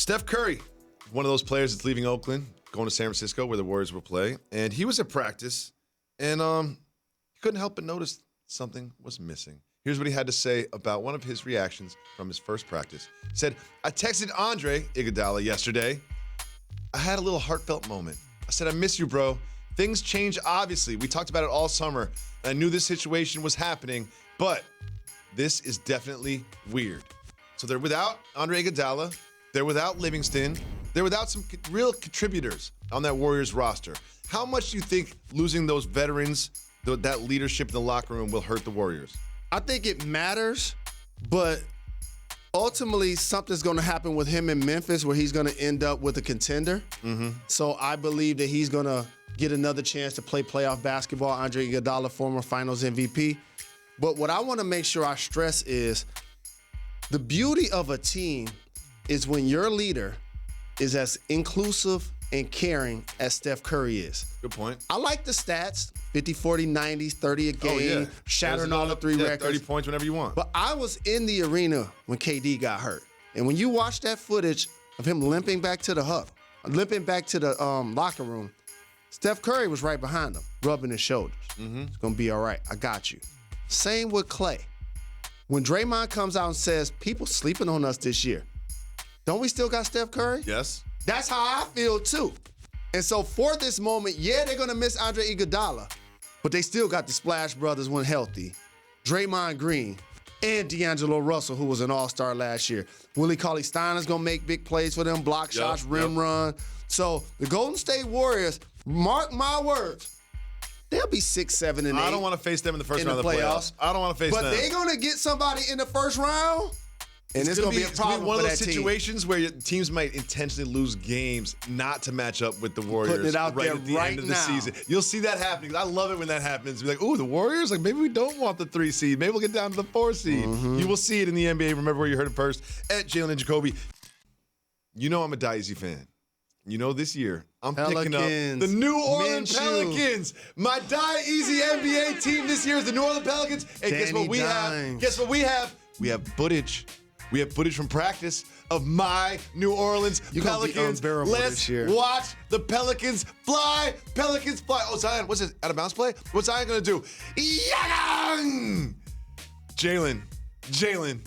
Steph Curry, one of those players that's leaving Oakland, going to San Francisco where the Warriors will play. And he was at practice, and he couldn't help but notice something was missing. Here's what he had to say about one of his reactions from his first practice. He said, I texted Andre Iguodala yesterday. I had a little heartfelt moment. I said, I miss you, bro. Things change, obviously. We talked about it all summer. I knew this situation was happening, but this is definitely weird. So they're without Andre Iguodala. They're without Livingston. They're without some real contributors on that Warriors roster. How much do you think losing those veterans, that leadership in the locker room, will hurt the Warriors? I think it matters, but ultimately something's going to happen with him in Memphis where he's going to end up with a contender. So I believe that he's going to get another chance to play playoff basketball. Andre Iguodala, former Finals MVP. But what I want to make sure I stress is the beauty of a team is when your leader is as inclusive and caring as Steph Curry is. Good point. I like the stats, 50, 40, 90s, 30 a game, shattering all the three records. 30 points whenever you want. But I was in the arena when KD got hurt. And when you watch that footage of him limping back to the huddle, limping back to the locker room, Steph Curry was right behind him, rubbing his shoulders. It's going to be all right. I got you. Same with Clay. When Draymond comes out and says, people sleeping on us this year, don't we still got Steph Curry? Yes. That's how I feel too. And so for this moment, yeah, they're going to miss Andre Iguodala, but they still got the Splash Brothers when healthy. Draymond Green and D'Angelo Russell, who was an all-star last year. Willie Cauley-Steiner's going to make big plays for them, block shots, rim run. So the Golden State Warriors, mark my words, they'll be 6, 7, and 8. I don't want to face them in the first round of the playoffs. I don't want to face them. But they're going to get somebody in the first round, and it's going to be a problem one for of those that situations where teams might intentionally lose games not to match up with the Warriors Putting it out right there at the right end of the now. season. You'll see that happening. I love it when that happens. Be like, ooh, the Warriors? Like, maybe we don't want the 3 seed. Maybe we'll get down to the 4 seed. You will see it in the NBA. Remember where you heard it first. At Jalen and Jacoby. You know I'm a Daisy fan. You know this year, I'm picking up the New Orleans Pelicans. My die easy NBA team this year is the New Orleans Pelicans. And guess what we have? Guess what we have? We have footage. We have footage from practice of my New Orleans Pelicans. Let's watch the Pelicans fly. Pelicans fly. Oh, Zion, what's this? Out of bounds play? What's Zion going to do? Jalen,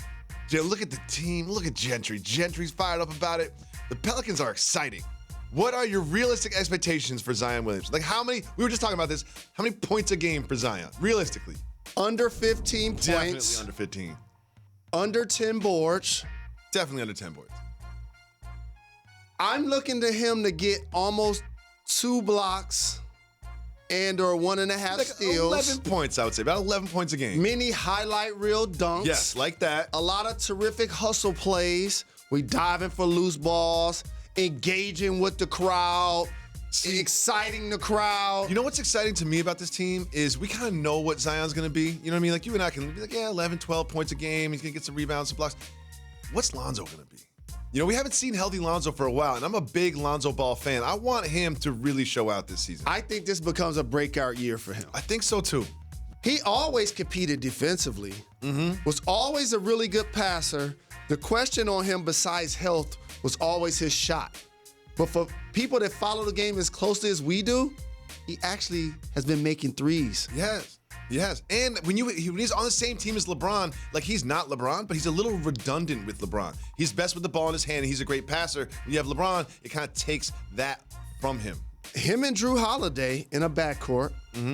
look at the team. Look at Gentry. Gentry's fired up about it. The Pelicans are exciting. What are your realistic expectations for Zion Williamson? Like how many, we were just talking about this, how many points a game for Zion, realistically? Under 15 points. Definitely under 15. Under 10 boards. Definitely under 10 boards. I'm looking to him to get almost 2 blocks and or 1.5 steals. 11 points, I would say. About 11 points a game. Many highlight reel dunks. Yes, like that. A lot of terrific hustle plays. We diving for loose balls, engaging with the crowd, exciting the crowd. You know what's exciting to me about this team is we kind of know what Zion's going to be. You know what I mean? Like you and I can be like, yeah, 11, 12 points a game. He's going to get some rebounds, some blocks. What's Lonzo going to be? You know, we haven't seen healthy Lonzo for a while, and I'm a big Lonzo Ball fan. I want him to really show out this season. I think this becomes a breakout year for him. I think so, too. He always competed defensively, was always a really good passer. The question on him, besides health, was always his shot. But for people that follow the game as closely as we do, he actually has been making threes. Yes. And when he's on the same team as LeBron, like he's not LeBron, but he's a little redundant with LeBron. He's best with the ball in his hand, and he's a great passer. When you have LeBron, it kind of takes that from him. Him and Drew Holiday in a backcourt,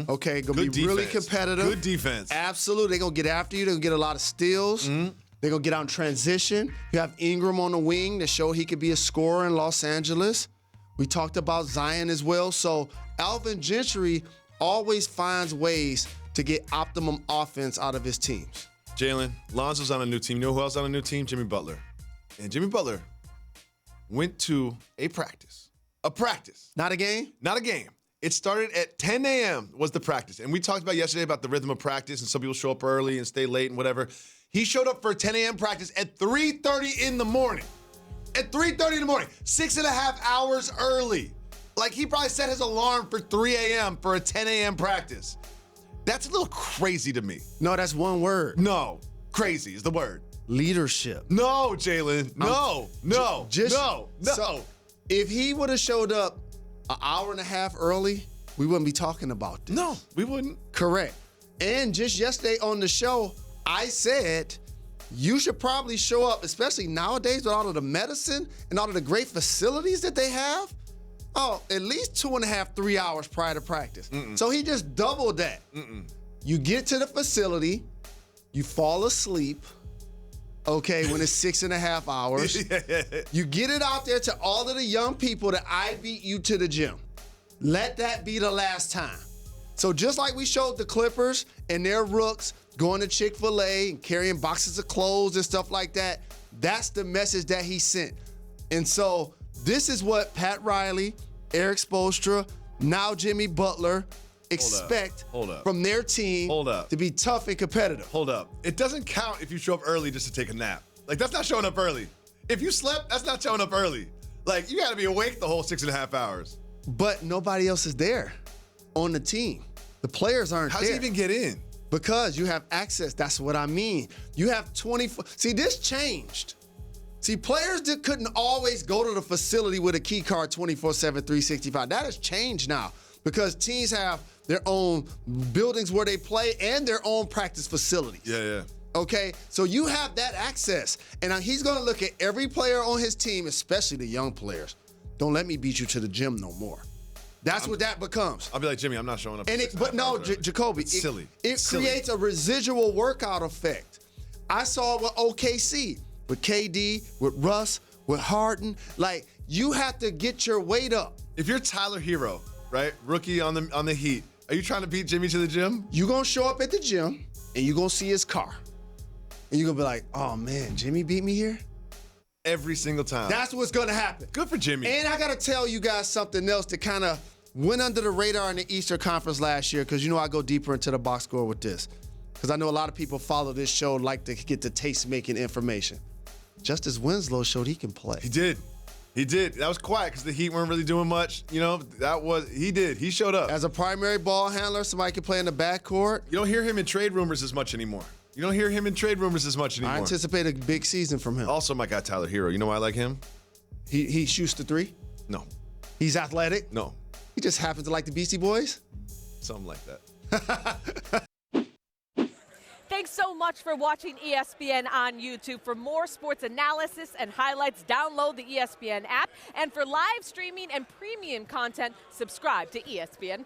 okay, gonna Good be really competitive. Good defense. Absolutely, they're gonna get after you. They're gonna get a lot of steals. They're gonna get out in transition. You have Ingram on the wing that showed he could be a scorer in Los Angeles. We talked about Zion as well. So Alvin Gentry always finds ways to get optimum offense out of his teams. Jalen, Lonzo's on a new team. You know who else on a new team? Jimmy Butler. And Jimmy Butler went to a practice. A practice. Not a game? Not a game. It started at 10 a.m. was the practice. And we talked about yesterday about the rhythm of practice, and some people show up early and stay late and whatever. He showed up for a 10 a.m. practice at 3:30 in the morning. At 3:30 in the morning. 6.5 hours early. Like, he probably set his alarm for 3 a.m. for a 10 a.m. practice. That's a little crazy to me. No, that's one word. No, crazy is the word. leadership. No, Jalen. No. So if he would have showed up an hour and a half early, we wouldn't be talking about this. No, we wouldn't. Correct. And just yesterday on the show, I said you should probably show up, especially nowadays with all of the medicine and all of the great facilities that they have. Oh, at least 2.5, 3 hours prior to practice. So he just doubled that. You get to the facility, you fall asleep, okay, when it's 6.5 hours. You get it out there to all of the young people that I beat you to the gym. Let that be the last time. So just like we showed the Clippers and their rooks going to Chick-fil-A and carrying boxes of clothes and stuff like that, that's the message that he sent. And so this is what Pat Riley, Eric Spoelstra, now Jimmy Butler expect from their team to be tough and competitive. Hold up. It doesn't count if you show up early just to take a nap. Like, that's not showing up early. If you slept, that's not showing up early. Like, you got to be awake the whole 6.5 hours. But nobody else is there on the team. The players aren't there. How's he even get in? Because you have access. That's what I mean. You have 24. See, this changed. See, players couldn't always go to the facility with a key card 24/7, 365. That has changed now because teams have their own buildings where they play and their own practice facilities. Yeah. Okay, so you have that access. And now he's going to look at every player on his team, especially the young players. Don't let me beat you to the gym no more. That's what that becomes. I'll be like, Jimmy, I'm not showing up. But no, Jacoby, it's silly. It creates a residual workout effect. I saw it with OKC, with KD, with Russ, with Harden. Like, you have to get your weight up. If you're Tyler Hero, right, rookie on the Heat, are you trying to beat Jimmy to the gym? You're going to show up at the gym, and you're going to see his car. And you're going to be like, oh, man, Jimmy beat me here? Every single time. That's what's going to happen. Good for Jimmy. And I got to tell you guys something else that kind of went under the radar in the Eastern Conference last year, because you know I go deeper into the box score with this, because I know a lot of people follow this show like to get the taste-making information. Justice Winslow showed he can play. He did. That was quiet because the Heat weren't really doing much. You know, he did. He showed up. As a primary ball handler, somebody can play in the backcourt. You don't hear him in trade rumors as much anymore. I anticipate a big season from him. Also, my guy Tyler Hero. You know why I like him? He shoots the three? No. He's athletic? No. He just happens to like the Beastie Boys? Something like that. Thanks so much for watching ESPN on YouTube. For more sports analysis and highlights, download the ESPN app. And for live streaming and premium content, subscribe to ESPN+.